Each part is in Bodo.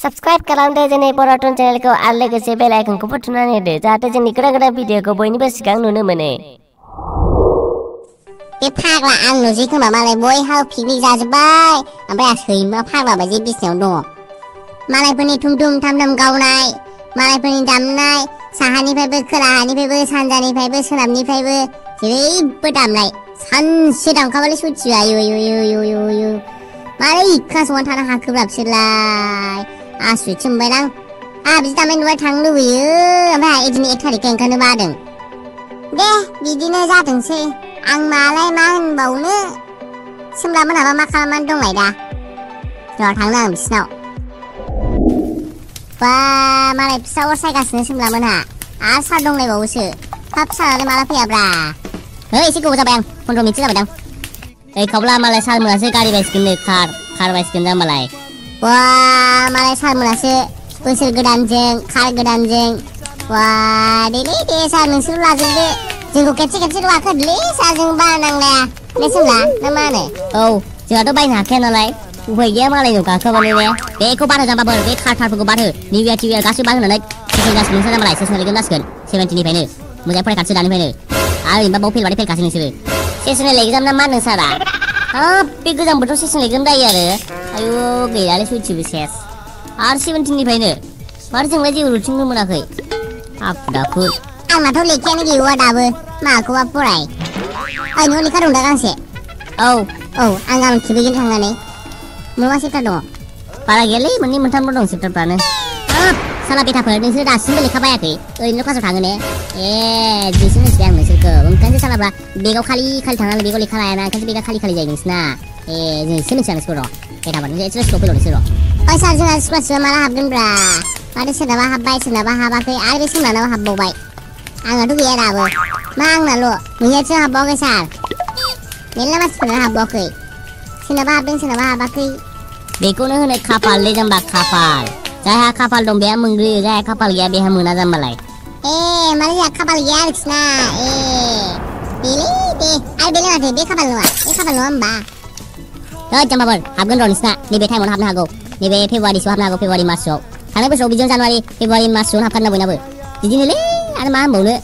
Subscribe खालामदो जोंनि बर'टन चेनेलखौ आरो लोगोसे बेल आइकनखौबो थुनानै होदो जाहाथे जोंनि गोदान भिडिअखौ बयनिबो सिगां नुनो मोनो। बे फाग्ला आं नुजि खोमा मालाय बयहाबो पिकनिक जाजोब्बाय ओमफ्राय आं सैमा फाग्ला बायदि बिसिनायाव दङ। मालायफोरनि थुमथुम थामथाम गावनाय, मालायफोरनि दामनाय, साहानिफ्रायबो खोलाहानिफ्रायबो सानजानिफ्रायबो सोनाबनिफ्रायबो जेरैबो दामनाय। सानसे दामखाबालाय सयथिबो आयु आयु आयु आयु आयु मारै खोनासंनानै थानो हाखोब्रा बिसोरलाय आसुरितसो मोनबायलां। आंहा बिदि दामनाय नुबाय थांनो लुबैयो ओमफ्राय बिदिनो 1 थारिखखाय ओंखारनो बादों। दे बिदिनो जाथोंसै आं मालाय मा होनबावनो। सोमला मोनाबा मा खालामनानै दंलाय दा? र' थांनो आं बिसिनाव। बा मालाय फिसा अर सायगासिनो सोमला मोनहा आरो सार दंलायबावोसो। हाब सारालाय माला फैयाब्रा? एसे गोबाव जाबाय आं 15 मिनिटसो जाबायदां। खावब्ला मालाय सार मोनासो गारि बायसिगोननो कार बायसिगोन जाम्बालाय। बा मालाय सार मोनासो बोसोर गोदानजों कार गोदानजों। बा दे सार नोंसोर लाजोबदो जोंखौ खेबसे लाखोदोलै सार जों बारा नांलाया ने सोमला ना मा होनो? औ जोंहाथ' बायनो हाखाया नालाय उफाय गैया मालायनाव गाखोबानो ने। बेखौ बारहो जाम्बाफोर बे कारफोरखौ बारहो निउ इयार टिउ इयार गासिबो बारहोनानै सेसन जासिगोन नोंसोर जाम्बालाय सेसन एगजाम जासिगोन 17निफ्रायनो मोजाङै फरायखानोसै दानिफ्रायनो। आरो ओरैनोबा बाव फेलबाथाय फेलखासै नोंसोरो। सेसनेल एगजाम ना मा होनो सारा? हाब बे गोजां बोथोराव सेसनेल एगजाम जायो आरो आयु गैयालै सयथिबो सेस आरो 17निफ्रायनो माथो जोंलाय जेबो रुटिनबो मोनाखै। हाखु दाखु आंनाथ' लेखायानो गैया दाबो माखौबा फराय। न'आव लेखा दं दा गांसे? औ आं गाबोन खेबहैगोन थांनानै। मा सेप्टार दङ? बारा गैयालै मोननै मोनथामल' दं सेप्टारफ्रानो। हाब साला बेटाफोर नोंसोर दासिमबो लेखा बायाखै ओरैनो क्लासाव थाङो ने? दिसो मिथिबाय आं नोंसोरखौ ओंखायनोसो सालाब्ला बेगाव खालि थांनानै बेगाव लेखा लायाना ओंखायनोसो बेगा खालि जायो नोंसिना। जोंसो मिथिया नोंसोरखौ र' बेटाफोर नोंसोर एसेल' स्कुलाव फैल' नोंसोर र'। सार जोंहा स्कुलाव माला हाबगोनब्रा? माथो सोरनाबा हाबबाय सोरनाबा हाबाखै आरो बे सोरनाबा हाबबावबाय। आंनाथ' गैया दाबो। मा आंनाल' नोंनियासो हाबबावाखै सार? मेरला मानसिफोरना हाबबावाखै। सोरनाबा हाबदों सोरनाबा हाबाखै। बेखौनो होनो खाफाललै जाम्बा खाफाल। जायहा खाफाल दं बेहा मोनग्रोयो जायहा खाफाल गैया बेहा मोना जाम्बालाय। माने जोंहा खाफाल गैया आरोखिना। बेलै दे आरो बेलाय माथो बे खाफाल नङा होमबा? जाम्बाफोर हाबगोन र' नोंसिना नैबे टाइमावनो हाबनो हागौ। नैबे फेब्रुवारिसोआव हाबनो हागौ फेब्रुवारि मार्चआव। थांनाय बोसोराव बिदिनो जानुवारि फेब्रुवारि मार्चआवनो हाबथारना बयनाबो। बिदिनोलै आरो मा होनबावनो।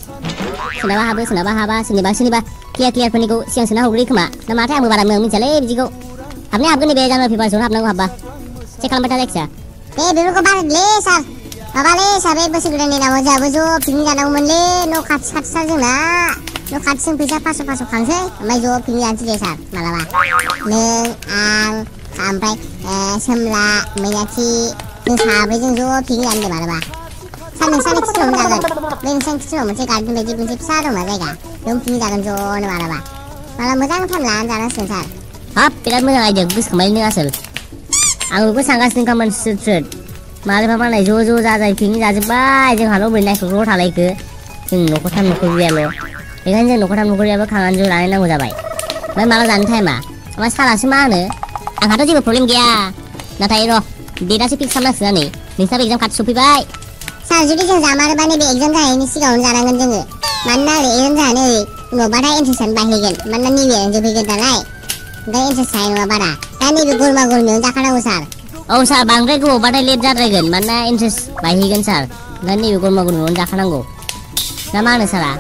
सोरनाबा हाबो सोरनाबा हाबा सोरनिबा क्लियारफोरनिखौ सिगां सोना हरग्रोयो खोमा ना माथो आंबो बारा मोजां मिथियालै बिदिखौ। हाबनाया हाबगोन नैबे जानुवारि फेब्रुवारिसोआवनो हाबनांगौ हाबबा। चेक खालामबाय था जायखिया। बेफोरखौ बानायदोलै सार। माबालै सार बे बोसोर गोदाननि नामाव जोंहाबो ज' पिकनिक जानांगौमोनलै न' खाथि सार जोंना। न' खाथिजों फैसा 500 खांसै ओमफ्राय ज' पिकनिक जानोसै दे सार मालाबा। नों आं ओमफ्राय सोमला मैनाथि जों साब्रैजों ज' पिकनिक जानो दे मालाबा। सार नोंसानि खिथुआवनो जागोन। बे नोंसानि खिथुआव मोनसे गार्डेन बायदि मोनसे फिसा दंना जायगा बेयावनो पिकनिक जागोन ज'नो मालाबा मोजां टाइम लानानै जानांसिगोन सार। हाब बिराद मोजां आइडिया गोसोखांबाय नों आसोल। आं बेखौ सानगासिनो खामोन स्रोद मालाबा मालाय ज' जाजाय पिकनिक जाजोब्बाय जोंहाल' बोरै नायख'ल' थालायखो जों न'खरथाम न'खरब्रैयाल'। बेखायनो जों न'खरथाम न'खरब्रैयाबो खांनानै ज' लानाय नांगौ जाबाय। ओमफ्राय माला जानो टाइमा? ओमफ्राय सारासो मा होनो? आंहाथ' जेबो प्रब्लेम गैया नाथाय र' डेटआसो फिक्स खालामनांसिगोन नै नोंसाबो एगजाम खाथि सफैबाय। सार जुदि जों जामारोबा नैबे एगजाम जानायनि सिगाङावनो जानांगोन जोङो। मानोना ओरै एगजाम जानानै ओरै उनावबाथाय इन्ट्रेस्टआनो बायहैगोन मानोना निउ इयारानो जोबहैगोन नालाय ओमफ्राय इन्ट्रेस्ट जानाय नङा बारा। दा नैबे गरमा गरमियावनो जाखानांगौ सार। औ सार बांद्राय गोबावबाथाय लेट जाद्रायगोन मानोना इन्ट्रेस्ट बायहैगोन सार। ओंखायनो नैबे गरमा गरमियावनो जाखानांगौ ना मा होनो सारा?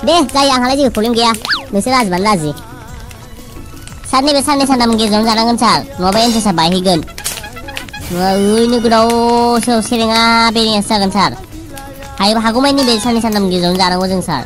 दे जायो आंहालाय जेबो प्रब्लेम गैया नोंसोर लाजिबानो लाजि। सार नैबे साननै सानथाम गेजेरावनो जानांगोन सार नङाबा इन्ट्रेस्टआ बायहैगोन। ओरैनो गोदाव सोराव सेरेङा बेरेङासो जागोन सार। हागौमानि नैबे साननै सानथाम गेजेरावनो जानांगौ जों सार।